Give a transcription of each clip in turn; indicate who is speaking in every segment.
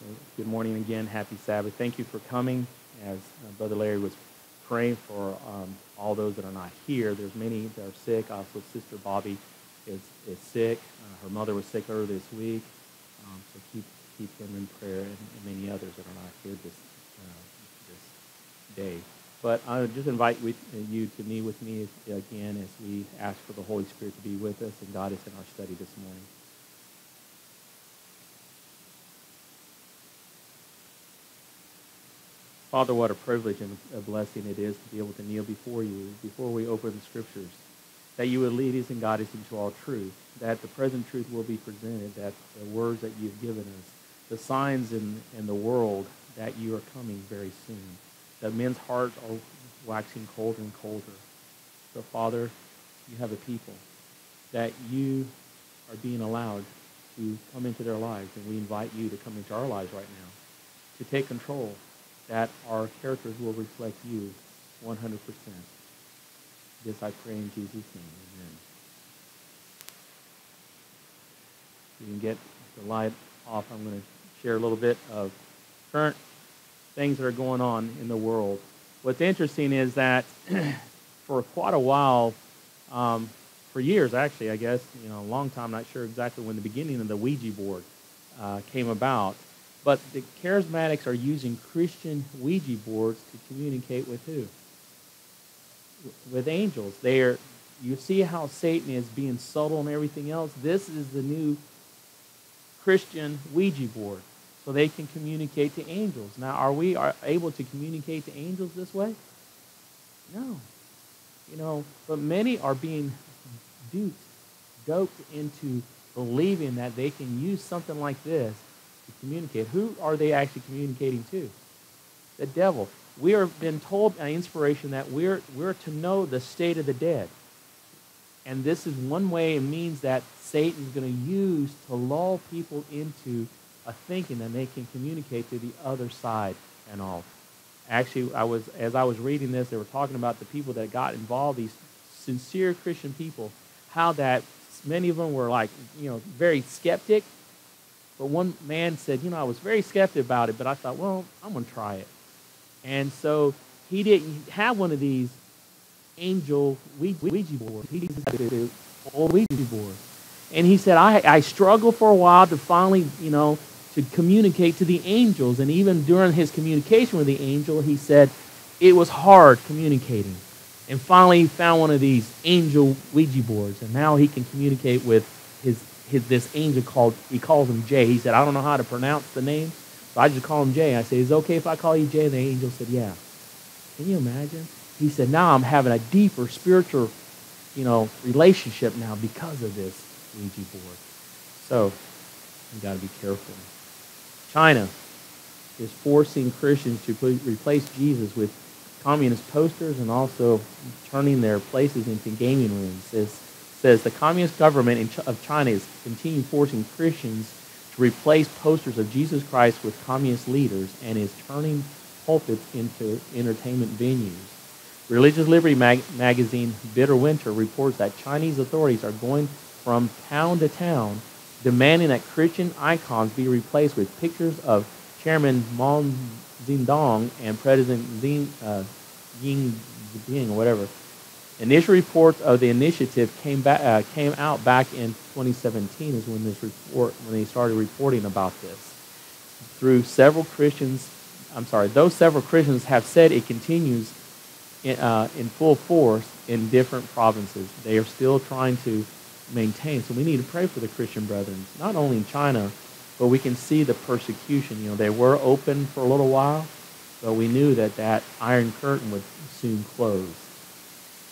Speaker 1: Well, good morning again. Happy Sabbath. Thank you for coming. As Brother Larry was praying for all those that are not here, there's many that are sick. Also, Sister Bobby is sick. Her mother was sick earlier this week. So keep them in prayer, and many others that are not here this day. But I would just invite you to meet with me again as we ask for the Holy Spirit to be with us and guide us in our study this morning. Father, what a privilege and a blessing it is to be able to kneel before you, before we open the Scriptures, that you would lead us and guide us into all truth, that the present truth will be presented, that the words that you've given us, the signs in the world that you are coming very soon, that men's hearts are waxing colder and colder. So, Father, you have a people that you are being allowed to come into their lives, and we invite you to come into our lives right now, to take control, that our characters will reflect you 100%. This I pray in Jesus' name. Amen. You can get the light off. I'm going to share a little bit of current things that are going on in the world. What's interesting is that for quite a while, for years actually, I guess, a long time, not sure exactly when the beginning of the Ouija board came about, but the charismatics are using Christian Ouija boards to communicate with who? With angels. You see how Satan is being subtle and everything else? This is the new Christian Ouija board, so they can communicate to angels. Now, are we able to communicate to angels this way? No. But many are being doped into believing that they can use something like this to communicate. Who are they actually communicating to? The devil. We are been told by inspiration that we're to know the state of the dead. And this is one way it means that Satan's going to use to lull people into a thinking that they can communicate to the other side and all. Actually, as I was reading this, they were talking about the people that got involved, these sincere Christian people, how that many of them were very skeptic. But one man said, I was very skeptic about it, but I thought, well, I'm going to try it. And so he didn't have one of these angel Ouija boards. He just had the old Ouija board. And he said, I struggled for a while to finally, to communicate to the angels. And even during his communication with the angel, he said it was hard communicating. And finally he found one of these angel Ouija boards. And now he can communicate with this angel he calls him Jay. He said, I don't know how to pronounce the name, so I just call him Jay. I said, is it okay if I call you Jay? And the angel said, yeah. Can you imagine? He said, now I'm having a deeper spiritual, relationship now because of this Ouija board. So, you got to be careful. China is forcing Christians to replace Jesus with communist posters and also turning their places into gaming rooms. It says the communist government of China is continuing forcing Christians to replace posters of Jesus Christ with communist leaders and is turning pulpits into entertainment venues. Religious Liberty magazine Bitter Winter reports that Chinese authorities are going from town to town demanding that Christian icons be replaced with pictures of Chairman Mao Zedong and President Xi Jinping or whatever. Initial reports of the initiative came out back in 2017 is when they started reporting about this. Those several Christians have said it continues in full force in different provinces. They are still trying to maintain. So we need to pray for the Christian brethren, not only in China, but we can see the persecution. They were open for a little while, but we knew that iron curtain would soon close.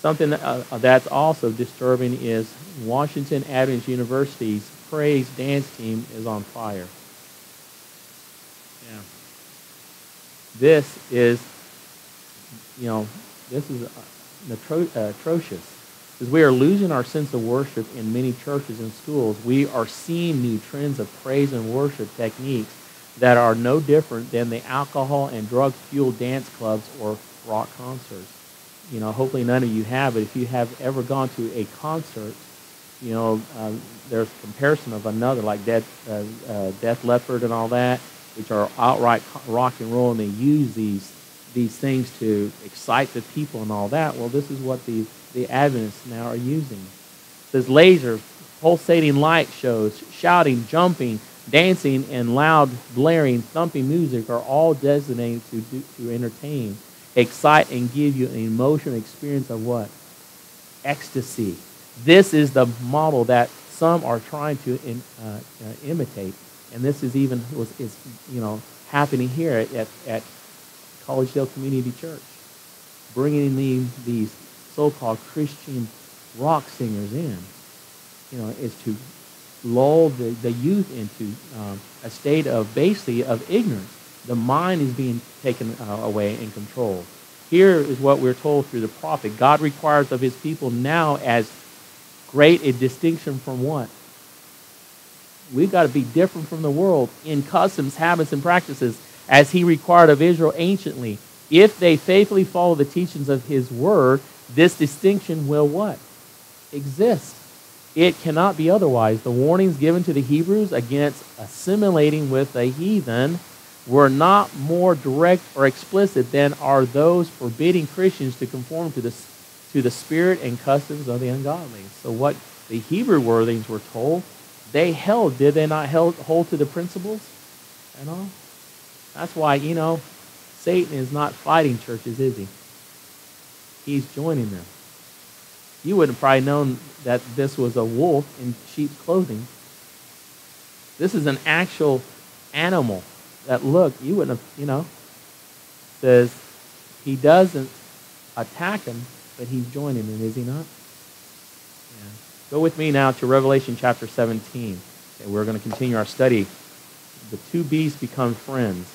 Speaker 1: Something that's also disturbing is Washington Adventist University's praise dance team is on fire. Yeah. This is atrocious. As we are losing our sense of worship in many churches and schools, we are seeing new trends of praise and worship techniques that are no different than the alcohol and drug-fueled dance clubs or rock concerts. Hopefully none of you have, but if you have ever gone to a concert, there's a comparison of another, like Def Leppard and all that. which are outright rock and roll, and they use these things to excite the people and all that. Well, this is what the Adventists now are using. It says lasers, pulsating light shows, shouting, jumping, dancing, and loud, blaring, thumping music are all designated to entertain, excite, and give you an emotional experience of what? Ecstasy. This is the model that some are trying to imitate, and this is even is happening here at Collegedale Community Church, bringing these so-called Christian rock singers in, is to lull the youth into a state of basically of ignorance. The mind is being taken away and controlled. Here is what we're told through the prophet. God requires of his people now as great a distinction from what? We've got to be different from the world in customs, habits, and practices as he required of Israel anciently. If they faithfully follow the teachings of his word, this distinction will what? Exist. It cannot be otherwise. The warnings given to the Hebrews against assimilating with the heathen were not more direct or explicit than are those forbidding Christians to conform to the spirit and customs of the ungodly. So what the Hebrew worthings were told, they held. Did they not hold to the principles and all? That's why, Satan is not fighting churches, is he? He's joining them. You wouldn't have probably known that this was a wolf in sheep's clothing. This is an actual animal that, look, you wouldn't have, says he doesn't attack him, but he's joining him, is he not? Yeah. Go with me now to Revelation chapter 17. Okay, we're going to continue our study. The two beasts become friends.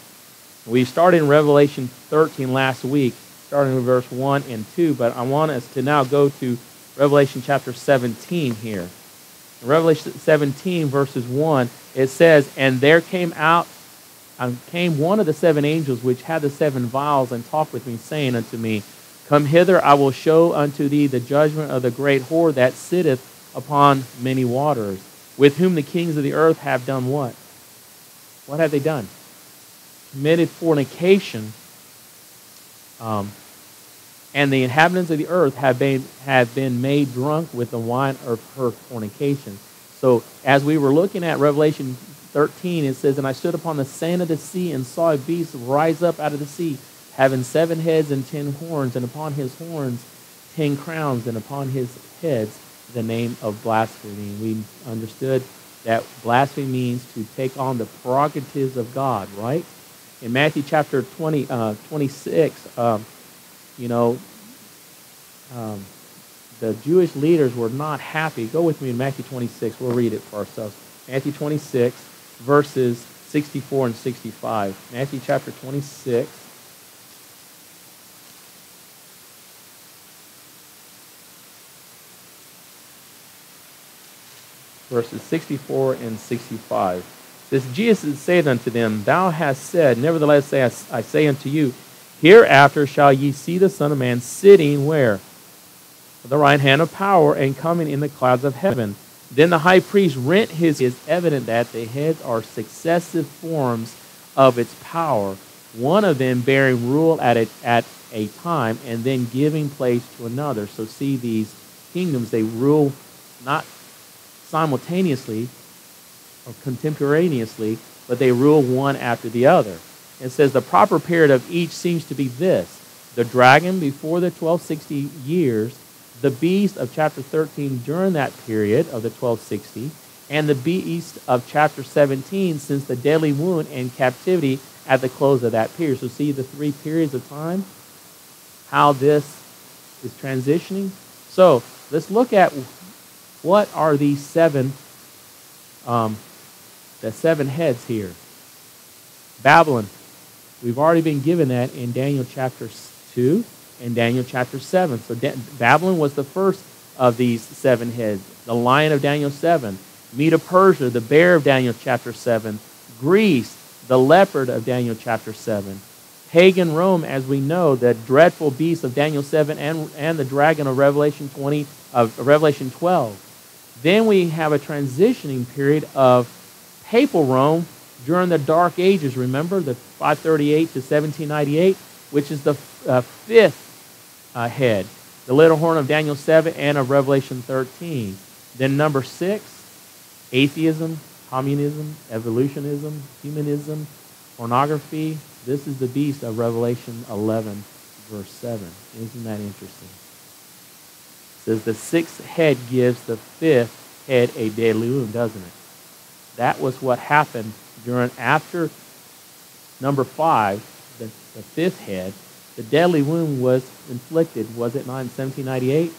Speaker 1: We started in Revelation 13 last week, starting with verse 1 and 2, but I want us to now go to Revelation chapter 17 here. In Revelation 17, verses 1, it says, "And there came one of the seven angels which had the seven vials, and talked with me, saying unto me, Come hither, I will show unto thee the judgment of the great whore that sitteth upon many waters, with whom the kings of the earth have done what?" What have they done? Committed fornication, and the inhabitants of the earth have been made drunk with the wine of her fornication. So as we were looking at Revelation 13, it says, "And I stood upon the sand of the sea, and saw a beast rise up out of the sea, having 7 heads and 10 horns, and upon his horns 10 crowns, and upon his heads the name of blasphemy." We understood that blasphemy means to take on the prerogatives of God, right? In Matthew chapter 26, the Jewish leaders were not happy. Go with me in Matthew 26. We'll read it for ourselves. Matthew 26, verses 64 and 65. Matthew chapter 26. Verses 64 and 65. It says, "Jesus saith unto them, Thou hast said, nevertheless I say unto you, hereafter shall ye see the Son of Man sitting" where? "At the right hand of power, and coming in the clouds of heaven." Then the high priest rent his. It is evident that the heads are successive forms of its power, one of them bearing rule at a time, and then giving place to another. So see, these kingdoms, they rule not simultaneously or contemporaneously, but they rule one after the other. It says the proper period of each seems to be this: the dragon before the 1260 years, the beast of chapter 13 during that period of the 1260, and the beast of chapter 17 since the deadly wound and captivity at the close of that period. So see the 3 periods of time, how this is transitioning. So let's look at what are these the 7 heads here. Babylon. We've already been given that in Daniel chapter 2 and Daniel chapter 7. So Babylon was the first of these 7 heads. The lion of Daniel 7. Medo-Persia, the bear of Daniel chapter 7. Greece, the leopard of Daniel chapter 7. Pagan Rome, as we know, the dreadful beast of Daniel 7 and the dragon of Revelation 12. Then we have a transitioning period of papal Rome, during the Dark Ages, remember, the 538 to 1798, which is the fifth head, the little horn of Daniel 7 and of Revelation 13. Then number 6, atheism, communism, evolutionism, humanism, pornography. This is the beast of Revelation 11, verse 7. Isn't that interesting? It says the sixth head gives the fifth head a deadly wound, doesn't it? That was what happened after number 5, the fifth head. The deadly wound was inflicted, was it not, in 1798?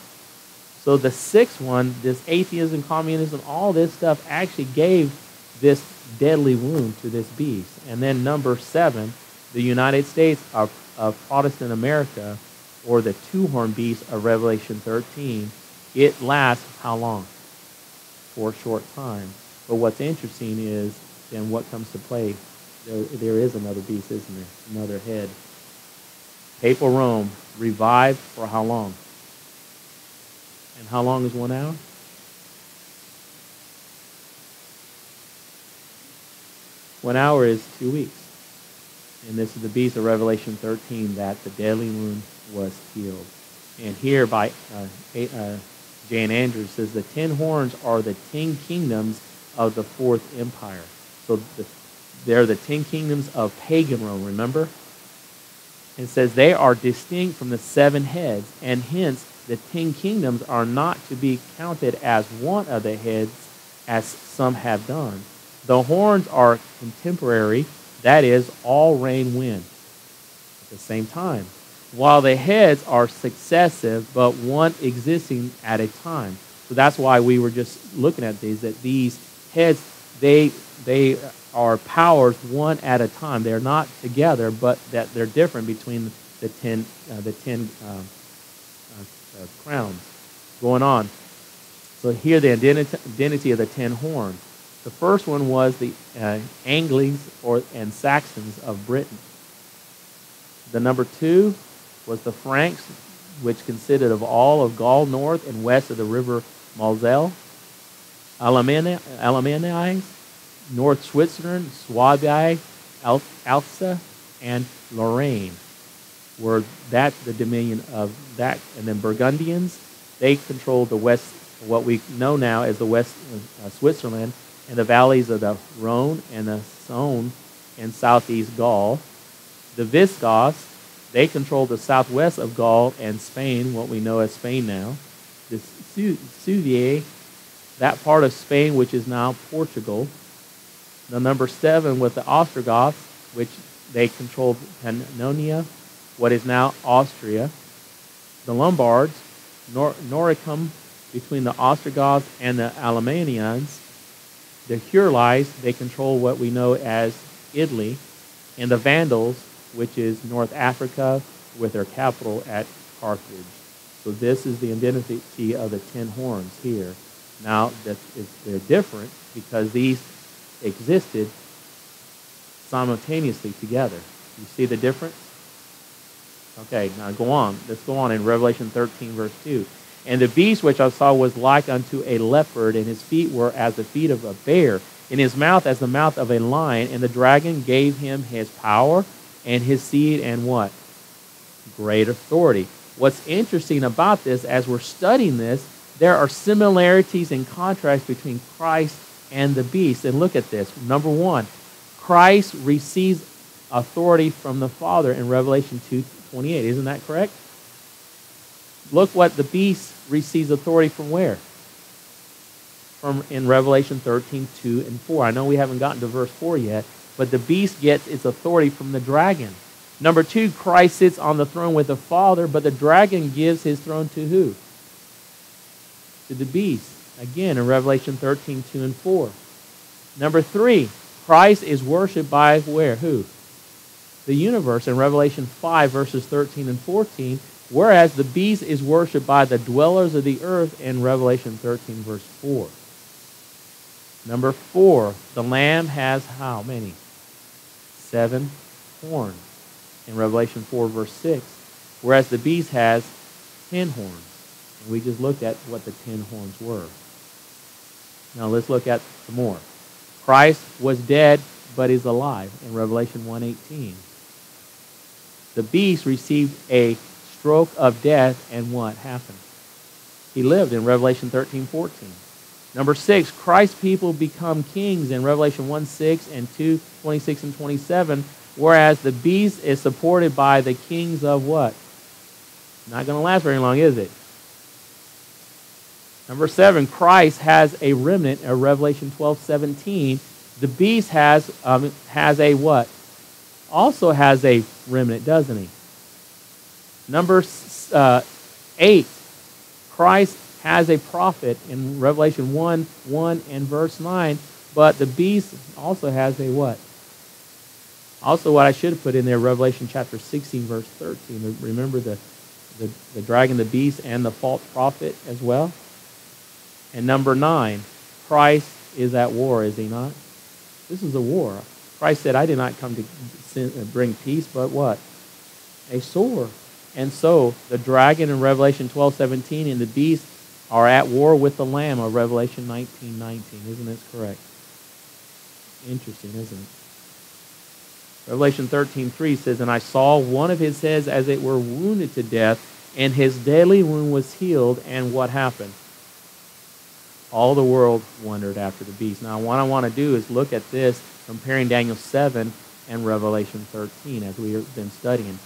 Speaker 1: So the sixth one, this atheism, communism, all this stuff actually gave this deadly wound to this beast. And then number 7, the United States of Protestant America, or the two-horned beast of Revelation 13, it lasts how long? For a short time. But what's interesting is then what comes to play. There is another beast, isn't there? Another head. Papal Rome, revived for how long? And how long is 1 hour? One hour is 2 weeks. And this is the beast of Revelation 13 that the deadly wound was healed. And here by Jan Andrews says the 10 horns are the 10 kingdoms of the fourth empire. So they're the 10 kingdoms of pagan Rome, remember? It says they are distinct from the 7 heads, and hence the 10 kingdoms are not to be counted as one of the heads, as some have done. The horns are contemporary, that is, all reign win at the same time, while the heads are successive, but one existing at a time. So that's why we were just looking at these, that these heads, they are powers one at a time. They're not together, but that they're different between the 10 crowns going on. So here the identity of the 10 horns. The first one was the Angles and Saxons of Britain. The number 2 was the Franks, which consisted of all of Gaul north and west of the river Moselle. Alemanni, North Switzerland, Swabia, Alsace, and Lorraine were the dominion of that. And then Burgundians, they controlled the west, what we know now as the west Switzerland, and the valleys of the Rhone and the Saône and southeast Gaul. The Visigoths, they controlled the southwest of Gaul and Spain, what we know as Spain now. The Suevi, that part of Spain which is now Portugal. The number 7 with the Ostrogoths, which they controlled Pannonia, what is now Austria. The Lombards, Noricum, between the Ostrogoths and the Alemannians. The Hurlites, they control what we know as Italy. And the Vandals, which is North Africa, with their capital at Carthage. So this is the identity of the 10 horns here. Now, they're different because these existed simultaneously together. You see the difference? Okay, now go on. Let's go on in Revelation 13, verse 2. And the beast which I saw was like unto a leopard, and his feet were as the feet of a bear, in his mouth as the mouth of a lion. And the dragon gave him his power and his seed and what? Great authority. What's interesting about this, as we're studying this, there are similarities and contrasts between Christ and the beast. And look at this. Number 1, Christ receives authority from the Father in Revelation 2:28. Isn't that correct? Look what the beast receives authority from where? From in Revelation 13:2 and 4. I know we haven't gotten to verse 4 yet, but the beast gets its authority from the dragon. Number 2, Christ sits on the throne with the Father, but the dragon gives his throne to who? To the beast. Again, in Revelation 13:2 and 4. Number 3, Christ is worshipped by where? Who? The universe in Revelation 5, verses 13 and 14, whereas the beast is worshipped by the dwellers of the earth in Revelation 13, verse 4. Number 4, the Lamb has how many? 7 horns in Revelation 4, verse 6, whereas the beast has 10 horns. And we just looked at what the 10 horns were. Now let's look at some more. Christ was dead, but is alive in Revelation 1:18. The beast received a stroke of death, and what happened? He lived in Revelation 13:14. Number 6, Christ's people become kings in Revelation 1:6 and 2:26 and 27, whereas the beast is supported by the kings of what? Not going to last very long, is it? Number 7, Christ has a remnant in Revelation 12:17. The beast has a what? Also has a remnant, doesn't he? Number 8, Christ has a prophet in Revelation 1:1 and verse 9, but the beast also has a what? Also, what I should have put in there, Revelation chapter 16, verse 13. Remember the dragon, the beast, and the false prophet as well? And number 9, Christ is at war, is he not? This is a war. Christ said, I did not come to bring peace, but what? A sword. And so, the dragon in Revelation 12:17 and the beast are at war with the Lamb of Revelation 19:19. Isn't this correct? Interesting, isn't it? Revelation 13:3 says, and I saw one of his heads as it were wounded to death, and his deadly wound was healed, and what happened? All the world wondered after the beast. Now, what I want to do is look at this, comparing Daniel 7 and Revelation 13, as we have been studying.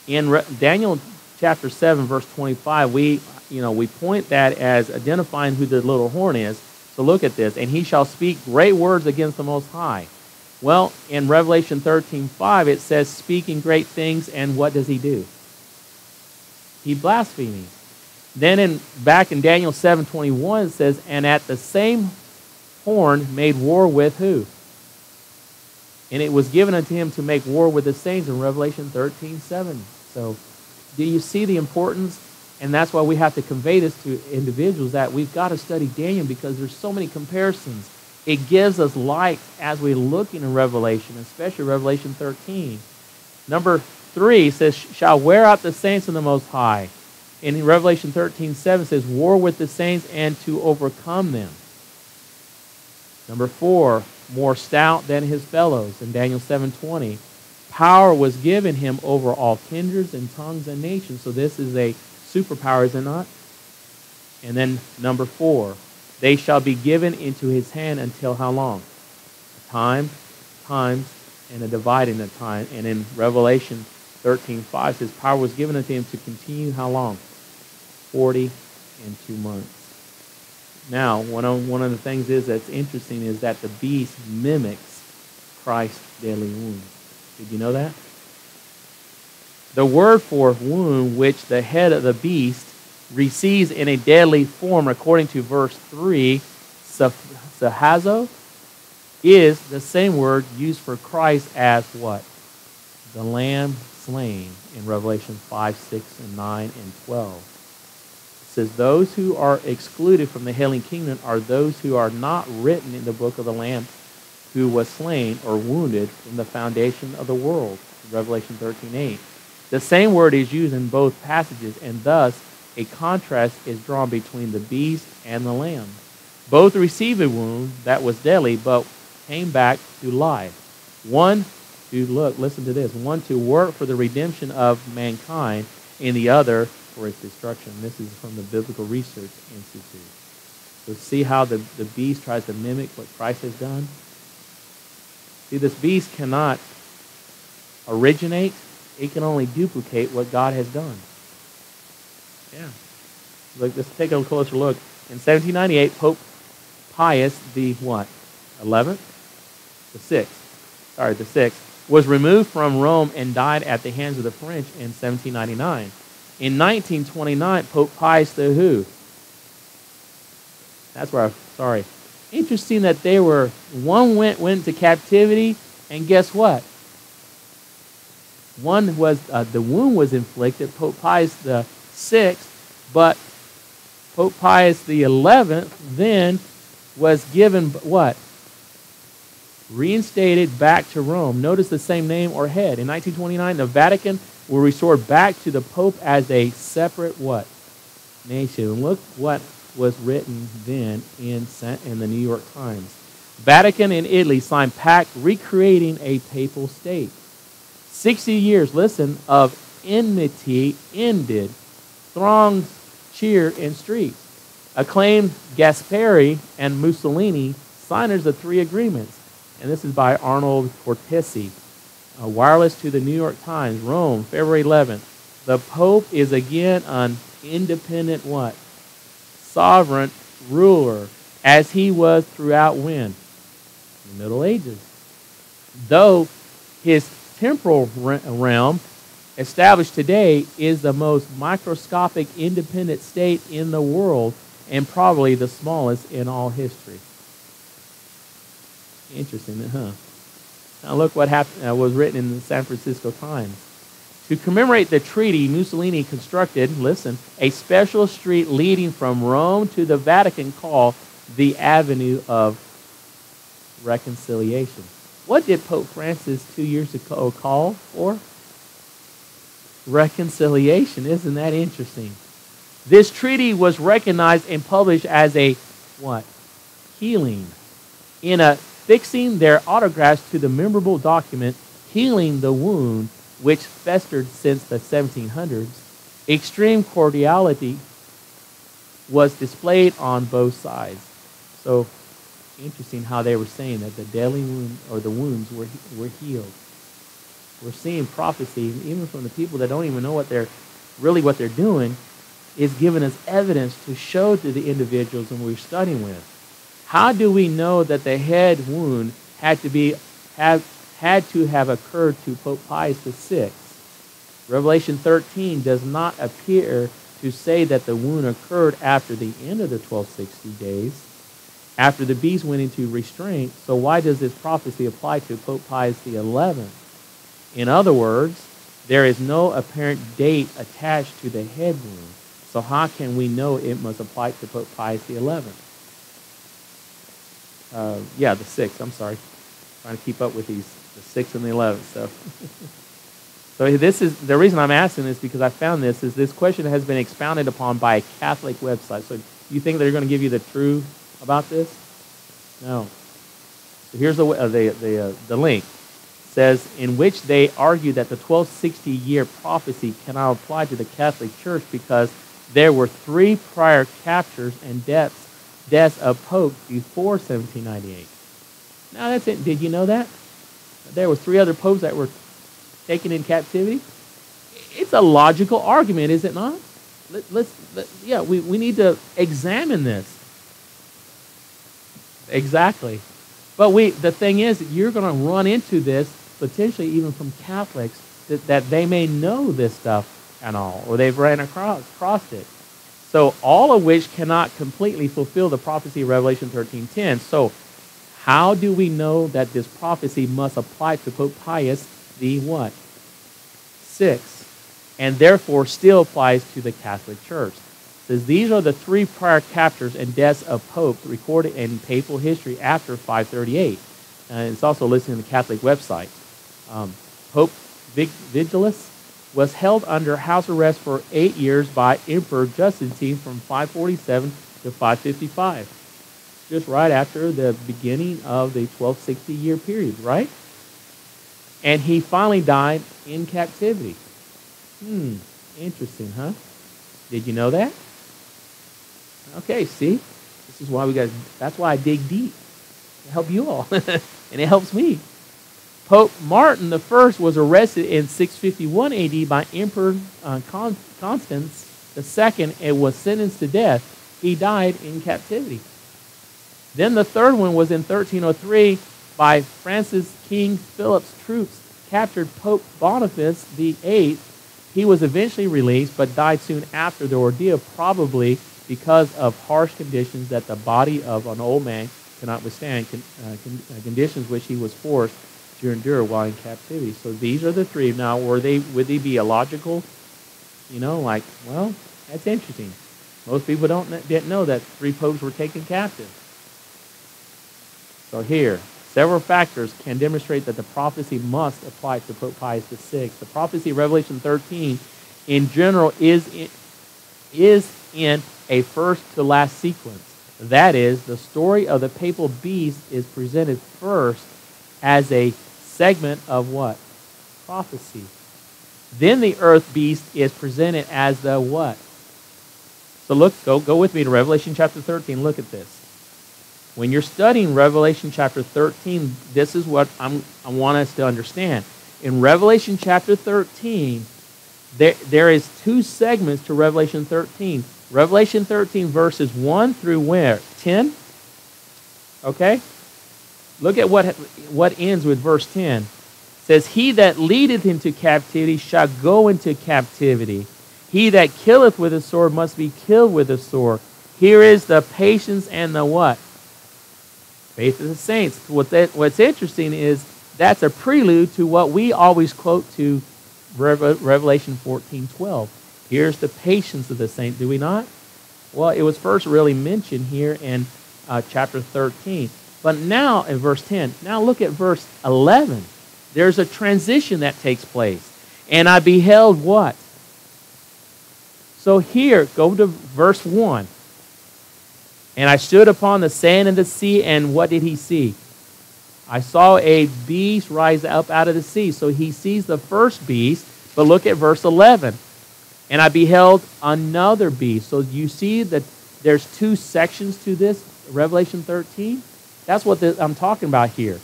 Speaker 1: In Daniel chapter 7, verse 25, we point that as identifying who the little horn is. So look at this. And he shall speak great words against the Most High. Well, in Revelation 13:5, it says, speaking great things, and what does he do? He blasphemes. Then back in Daniel 7:21, it says, and at the same horn made war with who? And it was given unto him to make war with the saints in Revelation 13:7. So, do you see the importance? And that's why we have to convey this to individuals, that we've got to study Daniel, because there's so many comparisons. It gives us light as we're looking in Revelation, especially Revelation 13. Number 3 says, shall wear out the saints of the Most High. In Revelation 13:7 says, war with the saints and to overcome them. Number 4, more stout than his fellows. In Daniel 7:20, power was given him over all kindreds and tongues and nations. So this is a superpower, is it not? And then number 4, they shall be given into his hand until how long? Times, and a dividing of time. And in Revelation 13:5 says, power was given unto him to continue how long? 40 and 2 months. Now, one of the things that's interesting is that the beast mimics Christ's deadly wound. Did you know that? The word for wound, which the head of the beast receives in a deadly form, according to verse 3, sahazo, is the same word used for Christ as what? The lamb slain in Revelation 5, 6, and 9, and 12. It says, those who are excluded from the heavenly kingdom are those who are not written in the book of the Lamb, who was slain or wounded from the foundation of the world. Revelation 13:8. The same word is used in both passages, and thus a contrast is drawn between the beast and the lamb. Both received a wound that was deadly, but came back to life. One to listen to this. One to work for the redemption of mankind, and the other for its destruction. This is from the Biblical Research Institute. So see how the beast tries to mimic what Christ has done? See, this beast cannot originate. It can only duplicate what God has done. Yeah. Let's take a closer look. In 1798, Pope Pius the what? 11th? The 6th. Sorry, the 6th. Was removed from Rome and died at the hands of the French in 1799. In 1929, Pope Pius the who? That's where sorry. Interesting that they were, one went into captivity, and guess what? One was, the wound was inflicted, Pope Pius the 6th, but Pope Pius the 11th then was given what? Reinstated back to Rome. Notice the same name or head. In 1929, the Vatican will restore back to the Pope as a separate what? Nation. And look what was written then in the New York Times. Vatican and Italy signed pact recreating a papal state. 60 years, listen, of enmity ended. Throngs cheered in streets. Acclaimed Gasperi and Mussolini, signers of 3 agreements. And this is by Arnold Cortesi. Wireless to the New York Times, Rome, February 11th. The Pope is again an independent what? Sovereign ruler, as he was throughout when? The Middle Ages. Though his temporal realm, established today, is the most microscopic independent state in the world and probably the smallest in all history. Interesting, huh? Now look what happened, was written in the San Francisco Times. To commemorate the treaty, Mussolini constructed, listen, a special street leading from Rome to the Vatican called the Avenue of Reconciliation. What did Pope Francis 2 years ago call for? Reconciliation. Isn't that interesting? This treaty was recognized and published as a what? Healing. In affixing their autographs to the memorable document, healing the wound which festered since the 1700s, extreme cordiality was displayed on both sides. So interesting how they were saying that the deadly wound or the wounds were healed. We're seeing prophecy, even from the people that don't even know what they're doing, is giving us evidence to show to the individuals when we're studying with. How do we know that the head wound had to have occurred to Pope Pius VI? Revelation 13 does not appear to say that the wound occurred after the end of the 1260 days, after the beast went into restraint. So why does this prophecy apply to Pope Pius XI? In other words, there is no apparent date attached to the head wound. So how can we know it must apply to Pope Pius XI? The 6th, I'm sorry. Trying to keep up with these, the 6th and the 11th. So this is, the reason I'm asking this because I found this question has been expounded upon by a Catholic website. So you think they're going to give you the truth about this? No. So here's the link. It says, in which they argue that the 1260-year prophecy cannot apply to the Catholic Church because there were 3 prior captures and deaths of popes before 1798. Now that's it. Did you know that? There were 3 other popes that were taken in captivity. It's a logical argument, is it not? We need to examine this. Exactly. But the thing is, you're going to run into this potentially even from Catholics that they may know this stuff and all, or they've ran across it. So all of which cannot completely fulfill the prophecy of Revelation 13:10. So how do we know that this prophecy must apply to Pope Pius the what? 6th, and therefore still applies to the Catholic Church? It says these are the 3 prior captures and deaths of popes recorded in papal history after 538. And it's also listed in the Catholic website. Pope Vigilus was held under house arrest for 8 years by Emperor Justinian from 547 to 555, just right after the beginning of the 1260-year period, right? And he finally died in captivity. Interesting, huh? Did you know that? Okay, see? This is why that's why I dig deep. To help you all. And it helps me. Pope Martin I was arrested in 651 AD by Emperor Constans II and was sentenced to death. He died in captivity. Then the third one was in 1303 by Francis King Philip's troops captured Pope Boniface VIII. He was eventually released but died soon after the ordeal, probably because of harsh conditions that the body of an old man cannot withstand, conditions which he was forced to endure while in captivity. So these are the 3. Now, would they be illogical? That's interesting. Most people didn't know that 3 popes were taken captive. So here, several factors can demonstrate that the prophecy must apply to Pope Pius VI. The prophecy of Revelation 13, in general, is in a first to last sequence. That is, the story of the papal beast is presented first as a segment of what? Prophecy. Then the earth beast is presented as the what? So look, go with me to Revelation chapter 13. Look at this. When you're studying Revelation chapter 13, this is what I want us to understand. In Revelation chapter 13, there is two segments to Revelation 13. Revelation 13 verses 1 through where? 10? Okay? Look at what ends with verse 10. It says, he that leadeth into captivity shall go into captivity. He that killeth with a sword must be killed with a sword. Here is the patience and the what? Faith of the saints. What's interesting is that's a prelude to what we always quote to Revelation 14:12. Here's the patience of the saints, do we not? Well, it was first really mentioned here in chapter 13. But now in verse 10, now look at verse 11. There's a transition that takes place. And I beheld what? So here, go to verse 1. And I stood upon the sand and the sea, and what did he see? I saw a beast rise up out of the sea. So he sees the first beast, but look at verse 11. And I beheld another beast. So you see that there's two sections to this, Revelation 13? That's what I'm talking about here. It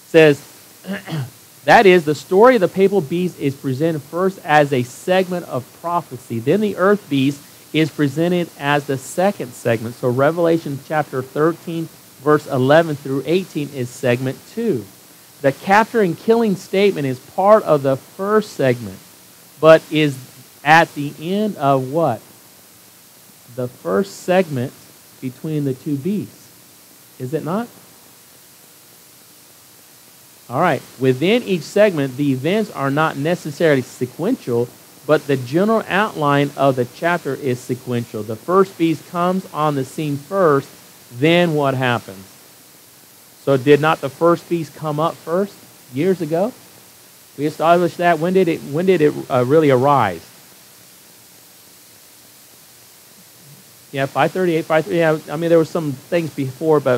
Speaker 1: says, that is, the story of the papal beast is presented first as a segment of prophecy. Then the earth beast is presented as the second segment. So Revelation chapter 13, verse 11 through 18 is segment 2. The capture and killing statement is part of the first segment, but is at the end of what? The first segment between the two beasts. Is it not? All right. Within each segment, the events are not necessarily sequential, but the general outline of the chapter is sequential. The first beast comes on the scene first, then what happens? So did not the first beast come up first years ago? We established that. When did it really arise? Yeah, 538, 538. Yeah, I mean, there were some things before, but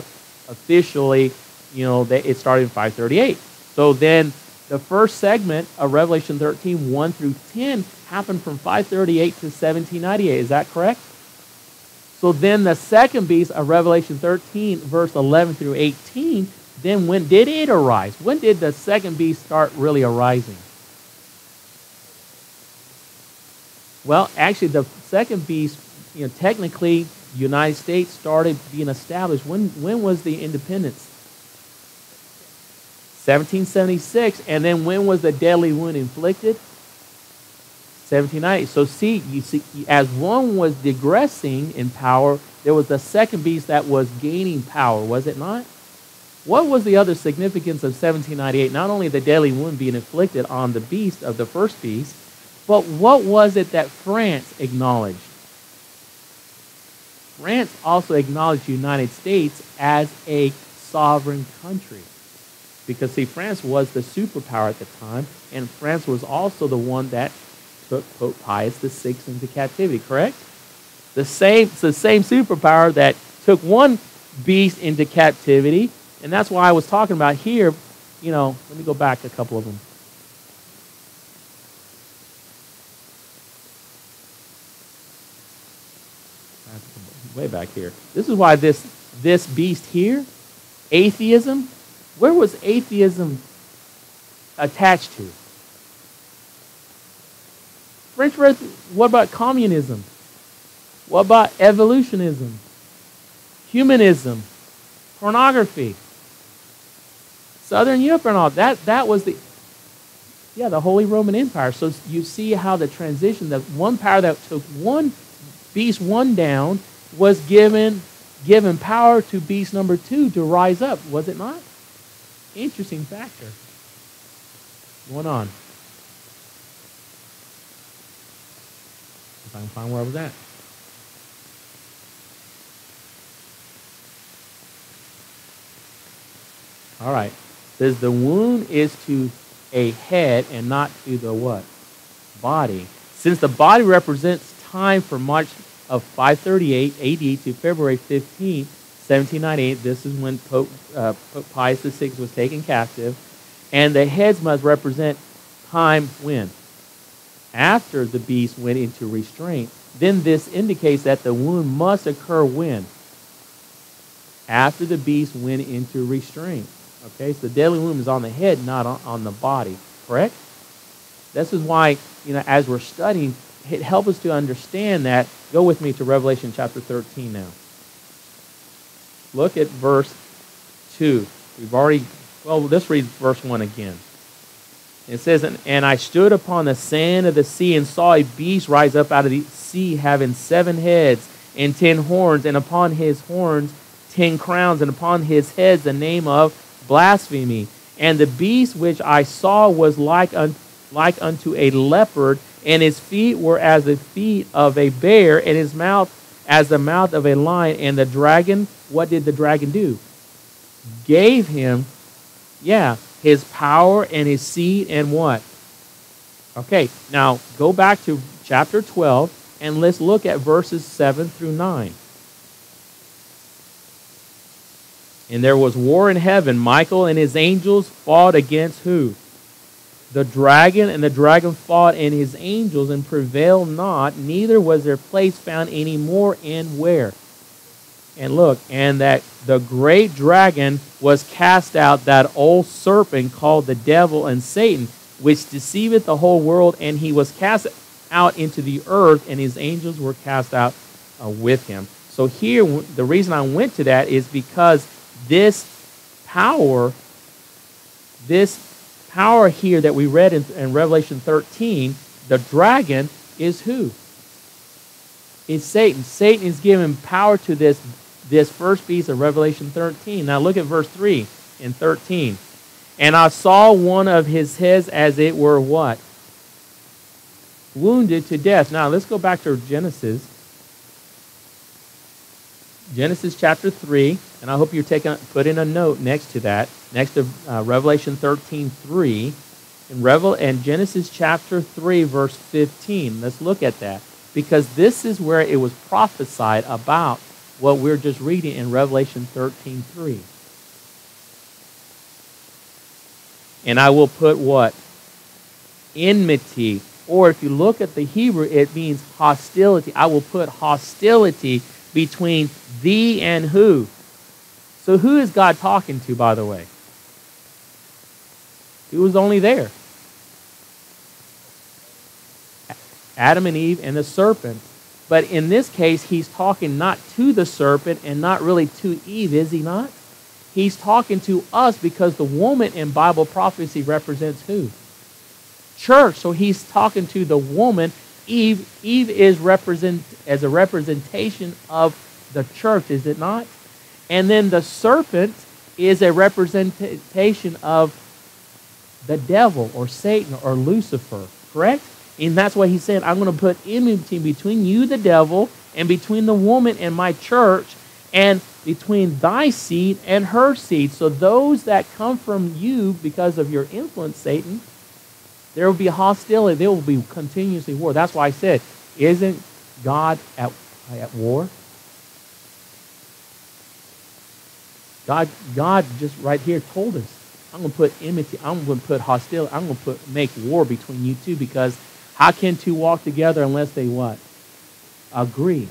Speaker 1: officially, it started in 538. So then the first segment of Revelation 13, 1 through 10, happened from 538 to 1798. Is that correct? So then the second beast of Revelation 13, verse 11 through 18, then when did it arise? When did the second beast start really arising? Well, actually, the second beast, technically, the United States started being established. When was the independence? 1776. And then when was the deadly wound inflicted? 1790. So you see, as one was digressing in power, there was the second beast that was gaining power, was it not? What was the other significance of 1798? Not only the deadly wound being inflicted on the beast of the first beast, but what was it that France acknowledged? France also acknowledged the United States as a sovereign country. Because, see, France was the superpower at the time, and France was also the one that took Pope Pius VI into captivity, correct? It's the same superpower that took one beast into captivity, and that's why I was talking about here, let me go back a couple of them. Way back here. This is why this beast here, atheism, where was atheism attached to? What about communism? What about evolutionism? Humanism? Pornography? Southern Europe and all. That was the Holy Roman Empire. So you see how the transition, that one power that took one beast one down was given power to beast number 2 to rise up, was it not? Interesting factor. Going on. If I can find where I was at. All right. It says the wound is to a head and not to the what? Body. Since the body represents time for much of 538 AD to February 15, 1798. This is when Pope Pius VI was taken captive. And the heads must represent time when? After the beast went into restraint. Then this indicates that the wound must occur when? After the beast went into restraint. Okay, so the deadly wound is on the head, not on the body. Correct? This is why, as we're studying, it helps us to understand that. Go with me to Revelation chapter 13 now. Look at verse 2. Let's read verse 1 again. It says, And I stood upon the sand of the sea and saw a beast rise up out of the sea, having 7 heads and 10 horns, and upon his horns 10 crowns, and upon his heads the name of blasphemy. And the beast which I saw was like unto a leopard, and his feet were as the feet of a bear, and his mouth as the mouth of a lion. And the dragon, what did the dragon do? Gave him, his power and his seed and what? Okay, now go back to chapter 12, and let's look at verses 7 through 9. And there was war in heaven. Michael and his angels fought against who? The dragon, and the dragon fought and his angels and prevailed not, neither was their place found any more in where? And look, and that the great dragon was cast out, that old serpent called the devil and Satan, which deceiveth the whole world, and he was cast out into the earth, and his angels were cast out with him. So here, the reason I went to that is because this power here that we read in Revelation 13, the dragon is who? It's Satan. Satan is given power to this first beast of Revelation 13. Now look at verse 3 in 13. And I saw one of his heads as it were what? Wounded to death. Now let's go back to Genesis. Genesis chapter 3, and I hope you're put in a note next to that, next to Revelation 13:3, and Genesis chapter 3, verse 15. Let's look at that, because this is where it was prophesied about what we're just reading in Revelation 13:3. And I will put what? Enmity, or if you look at the Hebrew, it means hostility. I will put hostility between thee and who? So who is God talking to, by the way? Who was only there? Adam and Eve and the serpent. But in this case, he's talking not to the serpent and not really to Eve, is he not? He's talking to us, because the woman in Bible prophecy represents who? Church. So he's talking to the woman, Eve. Eve is as a representation of the church, is it not? And then the serpent is a representation of the devil or Satan or Lucifer, correct? And that's why he's saying, I'm going to put enmity between you, the devil, and between the woman and my church, and between thy seed and her seed. So those that come from you because of your influence, Satan, there will be hostility. There will be continuously war. That's why I said, isn't God at war? God just right here told us, I'm going to put enmity, I'm going to put hostility, I'm going to make war between you two, because how can two walk together unless they what? Agree.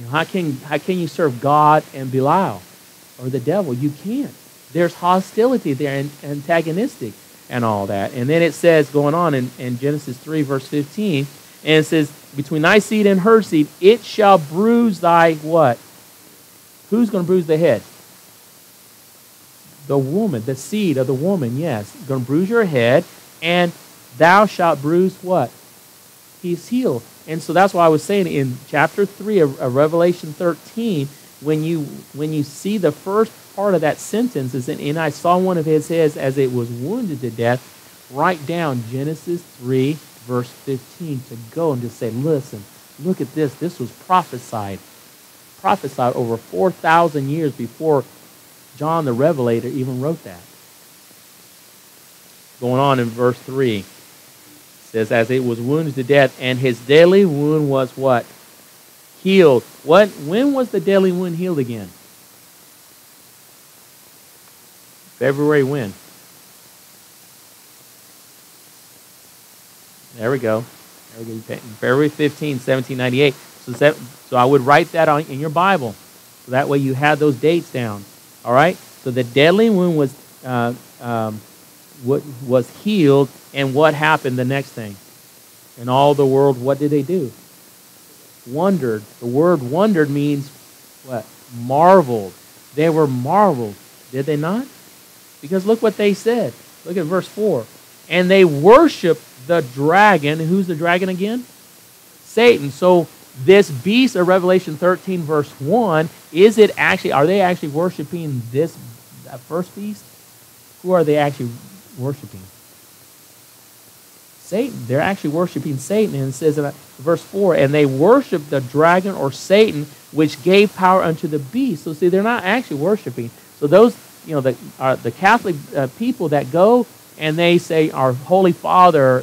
Speaker 1: How can you serve God and Belial or the devil? You can't. There's hostility there, and antagonistic and all that. And then it says, going on in Genesis 3, verse 15, and it says, between thy seed and her seed, it shall bruise thy what? Who's going to bruise the head? The woman, the seed of the woman, yes. Going to bruise your head, and thou shalt bruise what? His heel. And so that's why I was saying in chapter 3 of Revelation 13, when you see the first part of that sentence, is and I saw one of his heads as it was wounded to death, write down Genesis 3, verse 15, to go and just say, listen, look at this. This was prophesied over 4,000 years before John the Revelator even wrote that. Going on in verse 3, it says, as it was wounded to death, and his deadly wound was what? healed. When was the deadly wound healed again? February when? There we go. February 15, 1798. So I would write that in your Bible. So that way you have those dates down. All right? So the deadly wound was healed, and what happened the next thing? And all the world, what did they do? Wondered. The word wondered means what? Marveled. They were marveled. Did they not? Because look what they said. Look at verse 4. And they worshiped the dragon. Who's the dragon again? Satan. So this beast of Revelation 13 verse 1, are they actually worshiping that first beast? Who are they actually worshiping? Satan. They're actually worshiping Satan. And it says in verse 4, and they worshiped the dragon or Satan, which gave power unto the beast. So see, they're not actually worshiping. So those, the Catholic people that go and they say, our Holy Father,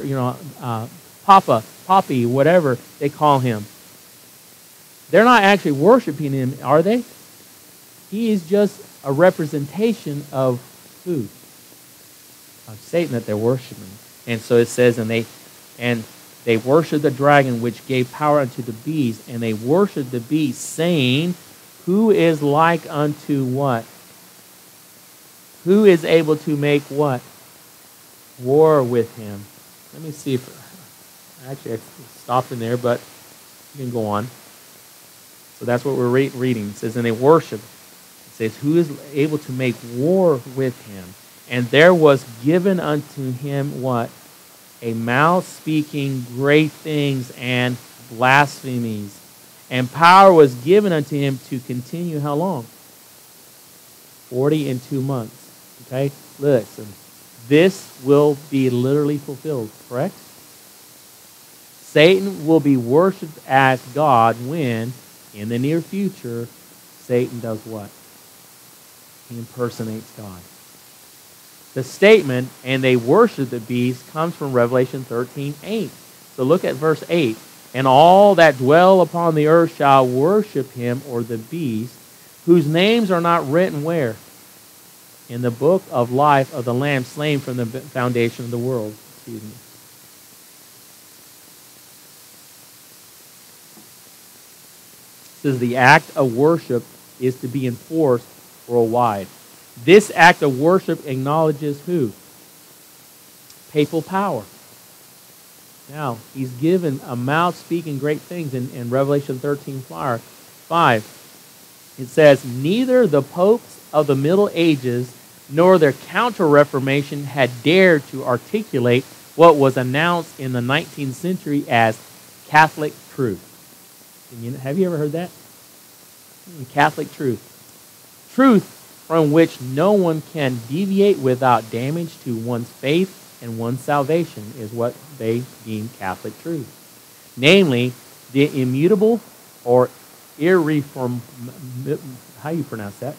Speaker 1: Papa, Poppy, whatever they call him. They're not actually worshiping him, are they? He is just a representation of who? Of Satan that they're worshiping. And so it says, and they worshiped the dragon which gave power unto the beast, and they worshiped the beast, saying, who is like unto what? Who is able to make what? War with him. Let me see if actually I stopped in there, but you can go on. So that's what we're reading. It says, and they worship. It says, who is able to make war with him? And there was given unto him what? A mouth speaking great things and blasphemies. And power was given unto him to continue how long? 42 months. Okay? Listen. This will be literally fulfilled, correct? Satan will be worshipped as God when, in the near future, Satan does what? He impersonates God. The statement, and they worship the beast, comes from Revelation 13:8. So look at verse 8. And all that dwell upon the earth shall worship him, or the beast, whose names are not written where? In the book of life of the Lamb slain from the foundation of the world. Excuse me. It says the act of worship is to be enforced worldwide. This act of worship acknowledges who? Papal power. Now, he's given a mouth speaking great things in Revelation 13:5. It says, neither the popes of the Middle Ages nor their counter-reformation had dared to articulate what was announced in the 19th century as Catholic truth. Have you ever heard that? Catholic truth. Truth from which no one can deviate without damage to one's faith and one's salvation is what they deem Catholic truth. Namely, the immutable or irreform... How do you pronounce that?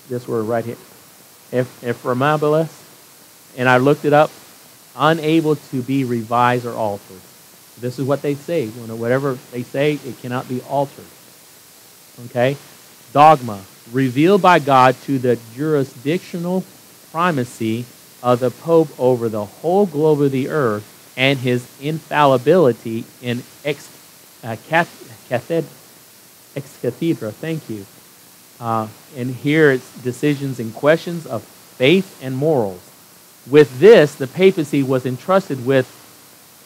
Speaker 1: This word right here. Irrefragable. And I looked it up. Unable to be revised or altered. This is what they say. Whatever they say, it cannot be altered. Okay? Dogma. Revealed by God to the jurisdictional primacy of the Pope over the whole globe of the earth and his infallibility in ex cathedra. Thank you. And here it's decisions and questions of faith and morals. With this, the papacy was entrusted with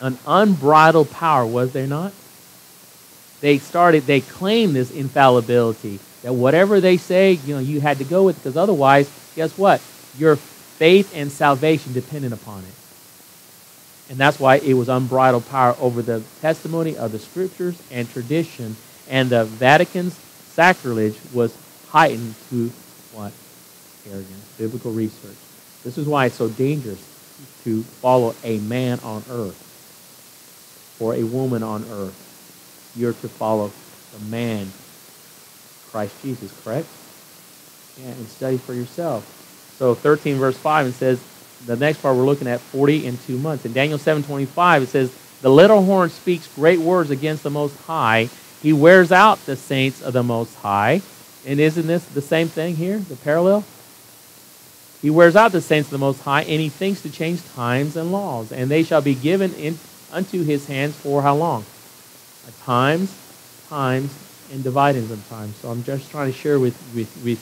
Speaker 1: an unbridled power, was there not? They claimed this infallibility, that whatever they say, you had to go with, because otherwise, guess what? Your faith and salvation depended upon it. And that's why it was unbridled power over the testimony of the scriptures and tradition, and the Vatican's sacrilege was heightened to what? Arrogance, biblical research. This is why it's so dangerous to follow a man on earth or a woman on earth. You're to follow the man, Christ Jesus, correct? Yeah, and study for yourself. So 13 verse 5, it says, the next part we're looking at 40 and 2 months. In Daniel 7:25, it says, The little horn speaks great words against the Most High. He wears out the saints of the Most High. And isn't this the same thing here, the parallel? He wears out the saints of the Most High, and he thinks to change times and laws. And they shall be given unto his hands for how long? Times, and dividings of time. So I'm just trying to share with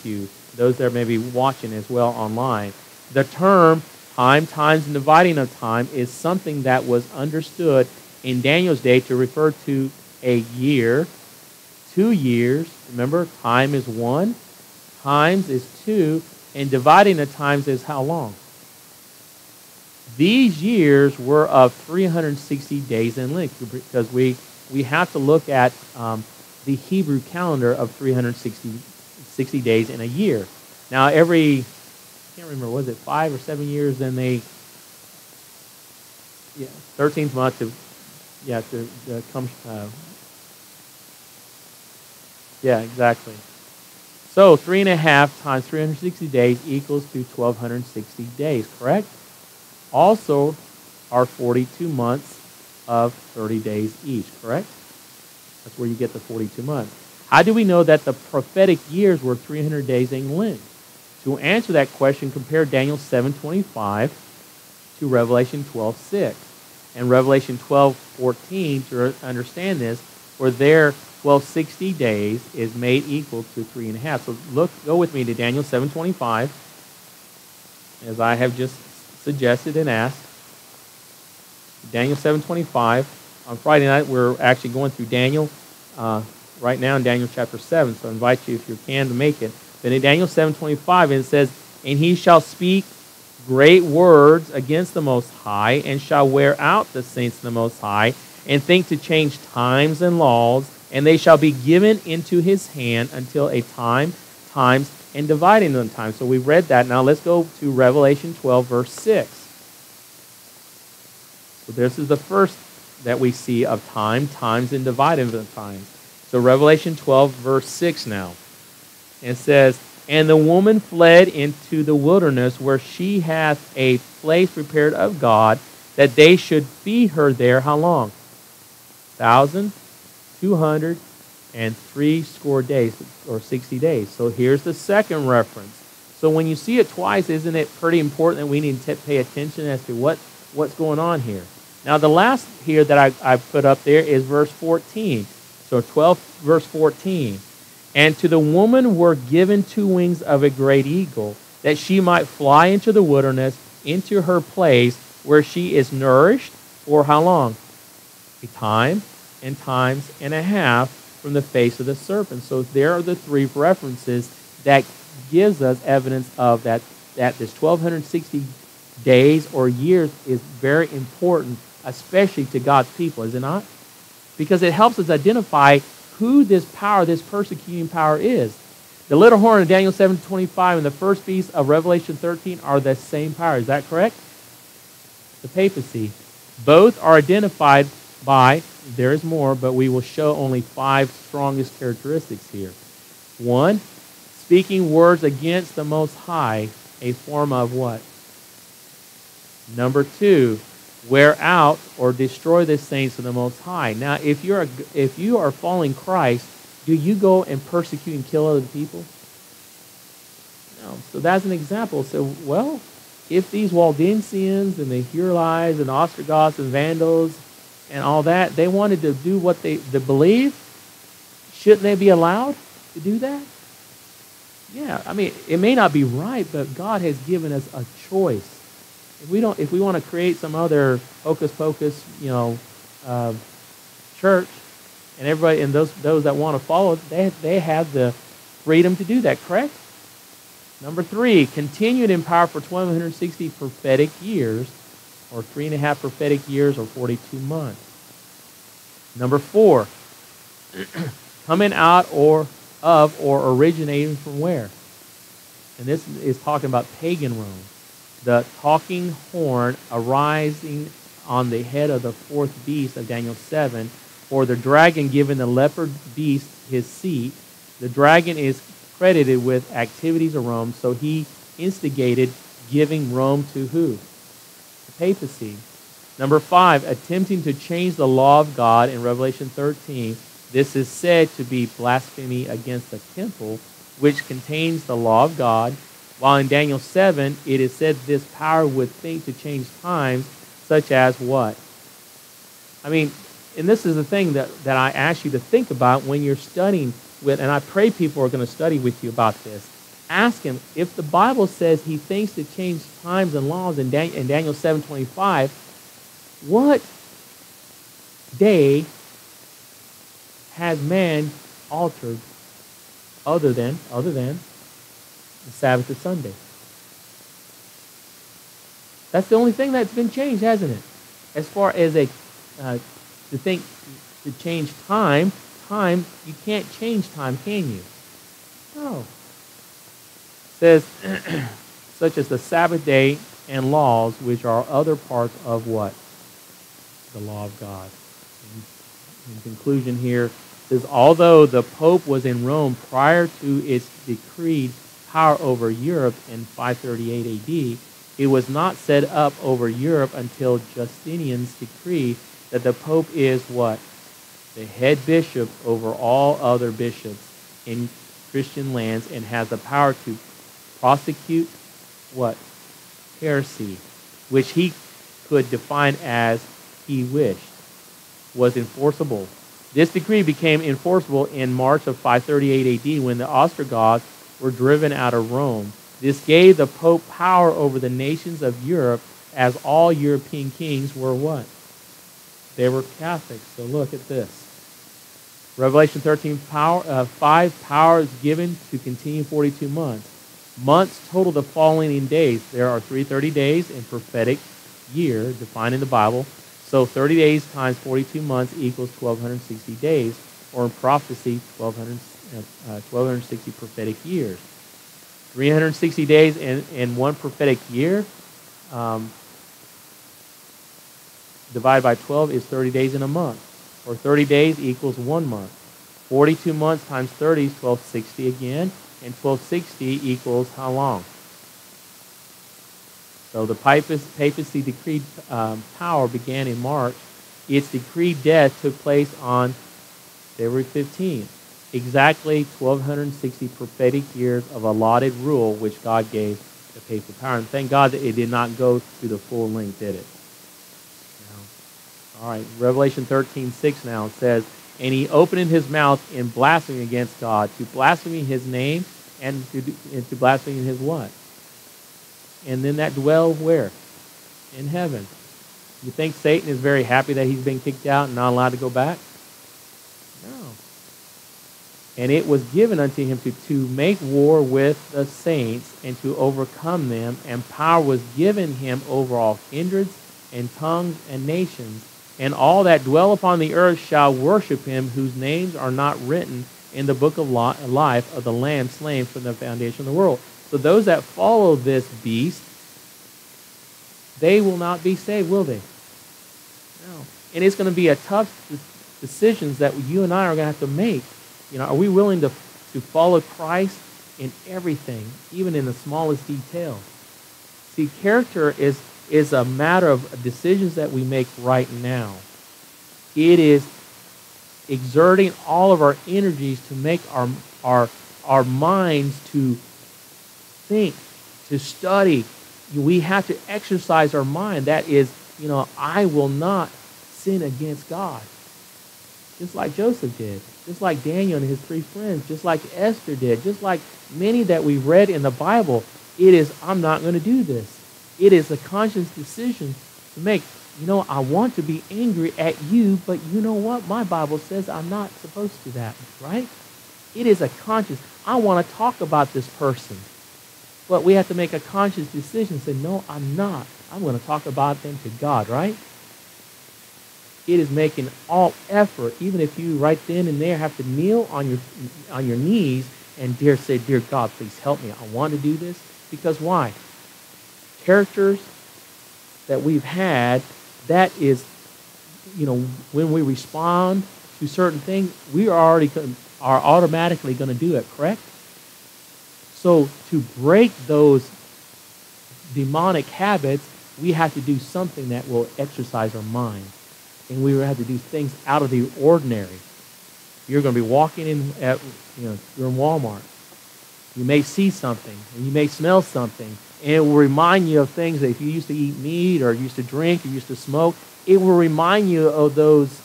Speaker 1: you, those that may be watching as well online. The term time, times, and dividing of time is something that was understood in Daniel's day to refer to a year, 2 years. Remember, time is 1, times is 2, and dividing the times is how long? These years were of 360 days in length, because we have to look at the Hebrew calendar of 360 days in a year. Now, every, I can't remember, was it 5 or 7 years, then they, 13th month to come, exactly. So 3.5 times 360 days equals to 1,260 days, correct? Also are 42 months of 30 days each, correct? That's where you get the 42 months. How do we know that the prophetic years were 300 days in length? To answer that question, compare Daniel 7:25 to Revelation 12:6. And Revelation 12:14, to understand this, where there 1260 days is made equal to 3.5. So go with me to Daniel 7:25, as I have just suggested and asked. Daniel 7:25. On Friday night, we're actually going through Daniel right now in Daniel chapter 7. So I invite you, if you can, to make it. Then in Daniel 7:25, it says, "And he shall speak great words against the Most High, and shall wear out the saints of the Most High, and think to change times and laws, and they shall be given into his hand until a time, times, and dividing of time." So we've read that. Now let's go to Revelation 12, verse 6. So this is the first that we see of time, times, and dividing of times. So Revelation 12, verse 6 now. It says, "And the woman fled into the wilderness, where she hath a place prepared of God, that they should feed her there." How long? 1,260 days, or 60 days. So here's the second reference. So when you see it twice, isn't it pretty important that we need to pay attention as to what's going on here? Now the last here that I put up there is verse 14. So 12, verse 14. "And to the woman were given 2 wings of a great eagle, that she might fly into the wilderness, into her place, where she is nourished for" how long? "A time, and times, and a half from the face of the serpent." So there are the 3 references that gives us evidence of that this 1,260 days or years is very important, especially to God's people, is it not? Because it helps us identify who this power, this persecuting power is. The little horn of Daniel 7:25 and the first beast of Revelation 13 are the same power. Is that correct? The papacy. Both are identified by, there is more, but we will show only 5 strongest characteristics here. 1, speaking words against the Most High, a form of what? Number 2, wear out or destroy the saints of the Most High. Now, if you are following Christ, do you go and persecute and kill other people? No. So that's an example. So, well, if these Waldensians and the Hurlites and Ostrogoths and Vandals and all that, they wanted to do what they believe, shouldn't they be allowed to do that? Yeah, I mean, it may not be right, but God has given us a choice. If we want to create some other hocus pocus, church, and everybody and those that want to follow it, they have the freedom to do that. Correct? Number 3, continued in power for 1,260 prophetic years, or 3.5 prophetic years, or 42 months. Number 4, coming out or originating from where? And this is talking about pagan Rome. The talking horn arising on the head of the 4th beast of Daniel 7, or the dragon giving the leopard beast his seat. The dragon is credited with activities of Rome, so he instigated giving Rome to who? The papacy. Number 5, attempting to change the law of God in Revelation 13. This is said to be blasphemy against the temple, which contains the law of God, while in Daniel 7, it is said this power would think to change times, such as what? I mean, and this is the thing that I ask you to think about when you're studying with, and I pray people are going to study with you about this. Ask him, if the Bible says he thinks to change times and laws in Daniel 7:25, what day has man altered other than the Sabbath of Sunday? That's the only thing that's been changed, hasn't it? As far as to change time, you can't change time, can you? No. It says, such as the Sabbath day and laws, which are other parts of what? The law of God. In conclusion here, it says, although the Pope was in Rome prior to its decreed power over Europe in 538 AD, it was not set up over Europe until Justinian's decree that the Pope is what? The head bishop over all other bishops in Christian lands and has the power to prosecute what? Heresy, which he could define as he wished, was enforceable. This decree became enforceable in March of 538 AD when the Ostrogoths were driven out of Rome. This gave the Pope power over the nations of Europe, as all European kings were what? They were Catholics. So look at this. Revelation 13:5, power is given to continue 42 months. Months total the following in days. There are 330 days in prophetic year defined in the Bible. So 30 days times 42 months equals 1,260 days, or in prophecy, 1,260 prophetic years. 360 days in one prophetic year divided by 12 is 30 days in a month, or 30 days equals 1 month. 42 months times 30 is 1,260 again, and 1,260 equals how long? So the papacy decreed power began in March. Its decreed death took place on February 15th. Exactly 1,260 prophetic years of allotted rule which God gave the papal power. And thank God that it did not go to the full length, did it? No. All right, Revelation 13:6 now says, and he opened his mouth in blasphemy against God, to blaspheme his name and to blaspheme his what? And then that dwell where? In heaven. You think Satan is very happy that he's been kicked out and not allowed to go back? No. And it was given unto him to make war with the saints and to overcome them, and power was given him over all kindreds and tongues and nations, and all that dwell upon the earth shall worship him, whose names are not written in the book of life of the Lamb slain from the foundation of the world. So those that follow this beast, they will not be saved, will they? No. And it's going to be a tough decisions that you and I are going to have to make. You know, are we willing to follow Christ in everything, even in the smallest detail? See, character is a matter of decisions that we make right now. It is exerting all of our energies to make our minds to think, to study. We have to exercise our mind. That is, you know, I will not sin against God. Just like Joseph did. Just like Daniel and his 3 friends. Just like Esther did. Just like many that we read in the Bible. It is, I'm not going to do this. It is a conscious decision to make. You know, I want to be angry at you, but you know what? My Bible says I'm not supposed to do that, right? It is a conscious. I want to talk about this person. But we have to make a conscious decision and say, no, I'm not. I'm going to talk about them to God, right? It is making all effort, even if you right then and there have to kneel on your knees and say, dear God, please help me. I want to do this. Because why? Characters that we've had, that is, you know, when we respond to certain things, we are automatically going to do it, correct? So to break those demonic habits, we have to do something that will exercise our mind. And we have to do things out of the ordinary. You're going to be walking you're in Walmart. You may see something, and you may smell something, and it will remind you of things that if you used to eat meat or used to drink or used to smoke, it will remind you of those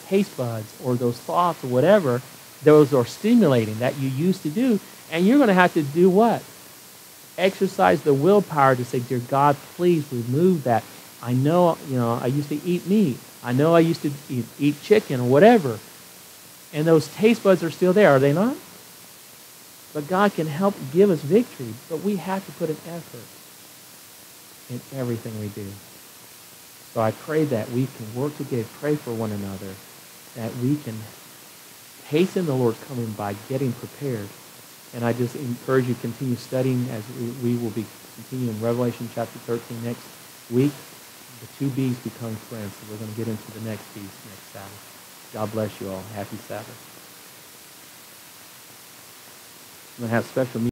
Speaker 1: taste buds or those thoughts or whatever. Those are stimulating that you used to do, and you're going to have to do what? Exercise the willpower to say, dear God, please remove that. I know, I used to eat meat. I know I used to eat chicken or whatever. And those taste buds are still there, are they not? But God can help give us victory, but we have to put an effort in everything we do. So I pray that we can work together, pray for one another, that we can hasten the Lord's coming by getting prepared. And I just encourage you to continue studying as we will be continuing Revelation chapter 13 next week. The two bees become friends. So we're going to get into the next beast next Sabbath. God bless you all. Happy Sabbath. I'm going to have special